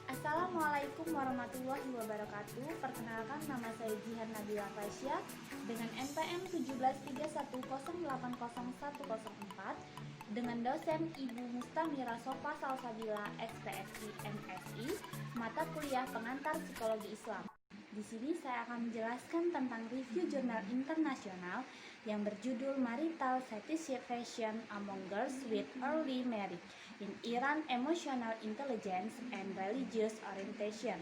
Assalamualaikum warahmatullahi wabarakatuh. Perkenalkan, nama saya Jihan Nabila Fasya dengan NPM 1731080104 dengan dosen Ibu Mustamira Sofa Salsabila SPSI MSI, mata kuliah pengantar Psikologi Islam. Di sini saya akan menjelaskan tentang review jurnal internasional yang berjudul Marital Satisfaction Among Girls with Early Marriage in Iran, Emotional Intelligence and Religious Orientation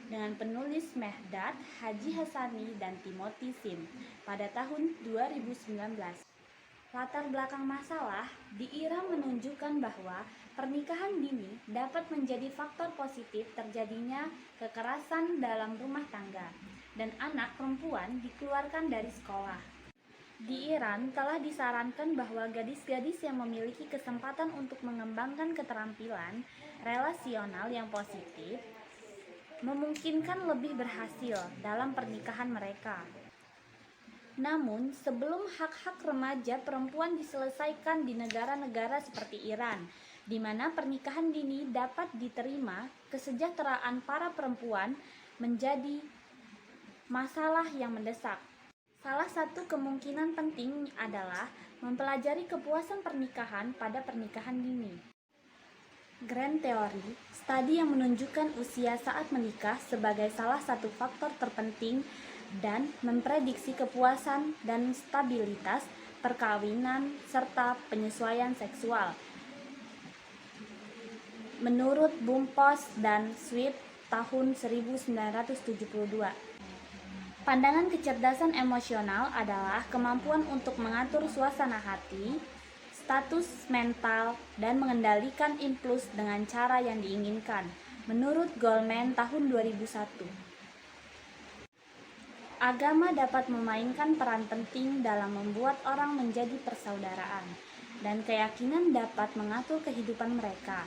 dengan penulis Mehdad Haji Hassani dan Timothy Sim pada tahun 2019. Latar belakang masalah di Iran menunjukkan bahwa pernikahan dini dapat menjadi faktor positif terjadinya kekerasan dalam rumah tangga dan anak perempuan dikeluarkan dari sekolah. Di Iran telah disarankan bahwa gadis-gadis yang memiliki kesempatan untuk mengembangkan keterampilan relasional yang positif memungkinkan lebih berhasil dalam pernikahan mereka. Namun, sebelum hak-hak remaja perempuan diselesaikan di negara-negara seperti Iran, di mana pernikahan dini dapat diterima, kesejahteraan para perempuan menjadi masalah yang mendesak. Salah satu kemungkinan penting adalah mempelajari kepuasan pernikahan pada pernikahan dini. Grand Theory, studi yang menunjukkan usia saat menikah sebagai salah satu faktor terpenting dan memprediksi kepuasan dan stabilitas perkawinan serta penyesuaian seksual. Menurut Bumpos dan Swift tahun 1972. Pandangan kecerdasan emosional adalah kemampuan untuk mengatur suasana hati, status mental, dan mengendalikan impuls dengan cara yang diinginkan. Menurut Goleman tahun 2001. Agama dapat memainkan peran penting dalam membuat orang menjadi persaudaraan, dan keyakinan dapat mengatur kehidupan mereka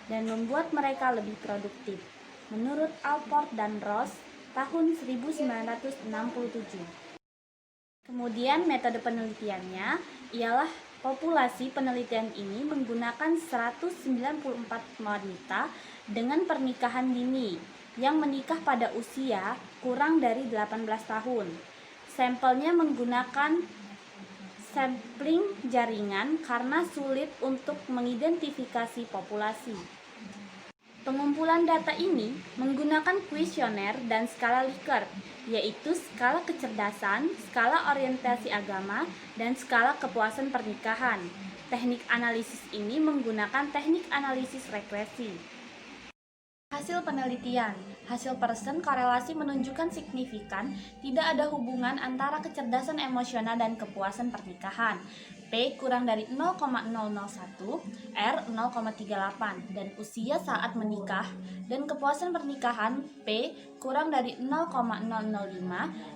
dan membuat mereka lebih produktif. Menurut Alport dan Ross tahun 1967. Kemudian metode penelitiannya ialah populasi penelitian ini menggunakan 194 wanita dengan pernikahan dini yang menikah pada usia kurang dari 18 tahun. Sampelnya menggunakan sampling jaringan karena sulit untuk mengidentifikasi populasi. Pengumpulan data ini menggunakan kuesioner dan skala Likert, yaitu skala kecerdasan, skala orientasi agama, dan skala kepuasan pernikahan. Teknik analisis ini menggunakan teknik analisis regresi. Hasil penelitian, hasil Pearson korelasi menunjukkan signifikan tidak ada hubungan antara kecerdasan emosional dan kepuasan pernikahan. P kurang dari 0,001, R 0,38, dan usia saat menikah, dan kepuasan pernikahan P kurang dari 0,005,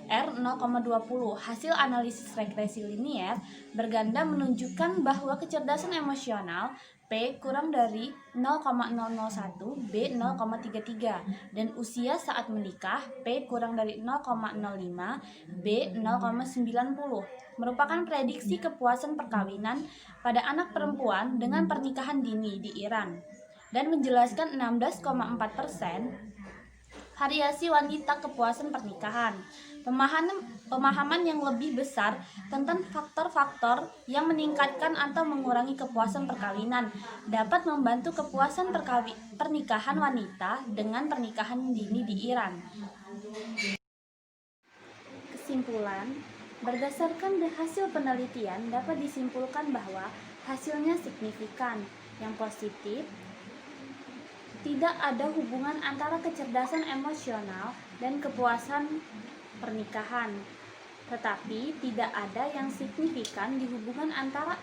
R 0,20. Hasil analisis regresi linier berganda menunjukkan bahwa kecerdasan emosional P kurang dari 0,001, B 0,33, dan usia saat menikah P kurang dari 0,05, B 0,90 merupakan prediksi kepuasan perkawinan pada anak perempuan dengan pernikahan dini di Iran dan menjelaskan 16,4% variasi wanita kepuasan pernikahan. Pemahaman yang lebih besar tentang faktor-faktor yang meningkatkan atau mengurangi kepuasan perkawinan dapat membantu kepuasan pernikahan wanita dengan pernikahan dini di Iran. Kesimpulan, berdasarkan hasil penelitian dapat disimpulkan bahwa hasilnya signifikan, yang positif. Tidak ada hubungan antara kecerdasan emosional dan kepuasan pernikahan, tetapi tidak ada yang signifikan di hubungan antara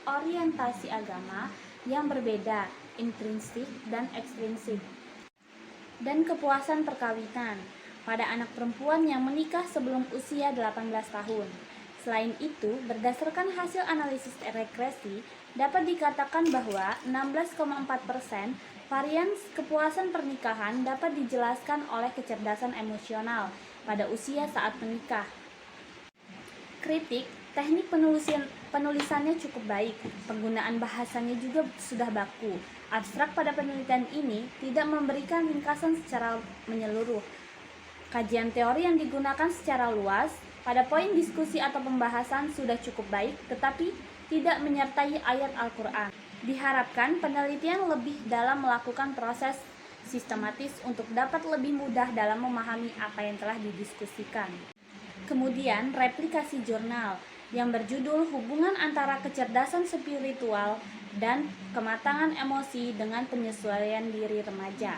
orientasi agama yang berbeda, intrinsik dan ekstrinsik, dan kepuasan perkawinan pada anak perempuan yang menikah sebelum usia 18 tahun. Selain itu, berdasarkan hasil analisis regresi, dapat dikatakan bahwa 16,4% varian kepuasan pernikahan dapat dijelaskan oleh kecerdasan emosional pada usia saat menikah. Kritik, Teknik penulisannya cukup baik, penggunaan bahasanya juga sudah baku. Abstrak pada penelitian ini tidak memberikan ringkasan secara menyeluruh. Kajian teori yang digunakan secara luas pada poin diskusi atau pembahasan sudah cukup baik, tetapi tidak menyertai ayat Al-Quran. Diharapkan penelitian lebih dalam melakukan proses sistematis untuk dapat lebih mudah dalam memahami apa yang telah didiskusikan. Kemudian, replikasi jurnal yang berjudul Hubungan Antara Kecerdasan Spiritual dan Kematangan Emosi dengan Penyesuaian Diri Remaja.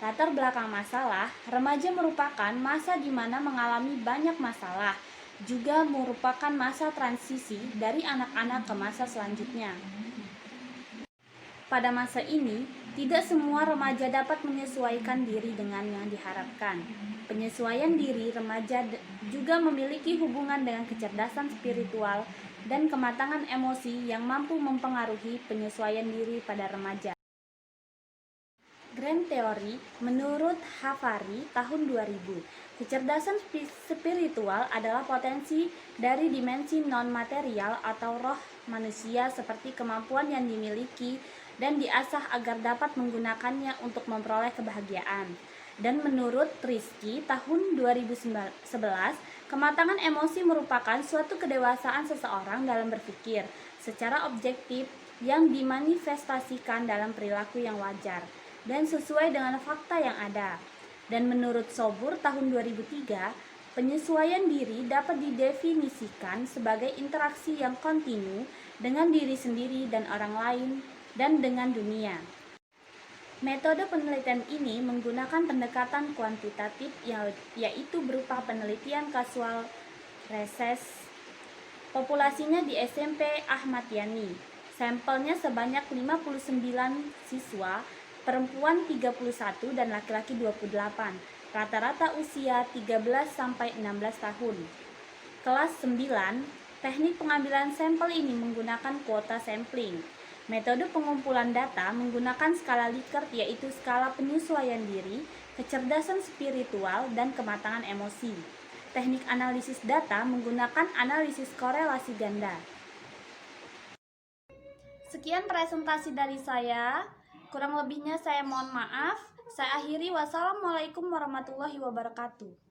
Latar belakang masalah, remaja merupakan masa di mana mengalami banyak masalah, juga merupakan masa transisi dari anak-anak ke masa selanjutnya. Pada masa ini, tidak semua remaja dapat menyesuaikan diri dengan yang diharapkan. Penyesuaian diri remaja juga memiliki hubungan dengan kecerdasan spiritual dan kematangan emosi yang mampu mempengaruhi penyesuaian diri pada remaja. Grand Theory menurut Havari tahun 2000, kecerdasan spiritual adalah potensi dari dimensi non-material atau roh manusia seperti kemampuan yang dimiliki dan diasah agar dapat menggunakannya untuk memperoleh kebahagiaan. Dan menurut Rizky tahun 2011, kematangan emosi merupakan suatu kedewasaan seseorang dalam berpikir secara objektif yang dimanifestasikan dalam perilaku yang wajar dan sesuai dengan fakta yang ada. Dan menurut Sobur tahun 2003, penyesuaian diri dapat didefinisikan sebagai interaksi yang kontinu dengan diri sendiri dan orang lain dan dengan dunia. Metode penelitian ini menggunakan pendekatan kuantitatif yaitu berupa penelitian kasual reses. Populasinya di SMP Ahmad Yani. Sampelnya sebanyak 59 siswa, perempuan 31 dan laki-laki 28. Rata-rata usia 13-16 tahun. Kelas 9, teknik pengambilan sampel ini menggunakan kuota sampling. Metode pengumpulan data menggunakan skala Likert yaitu skala penyesuaian diri, kecerdasan spiritual, dan kematangan emosi. Teknik analisis data menggunakan analisis korelasi ganda. Sekian presentasi dari saya. Kurang lebihnya saya mohon maaf. Saya akhiri. Wassalamualaikum warahmatullahi wabarakatuh.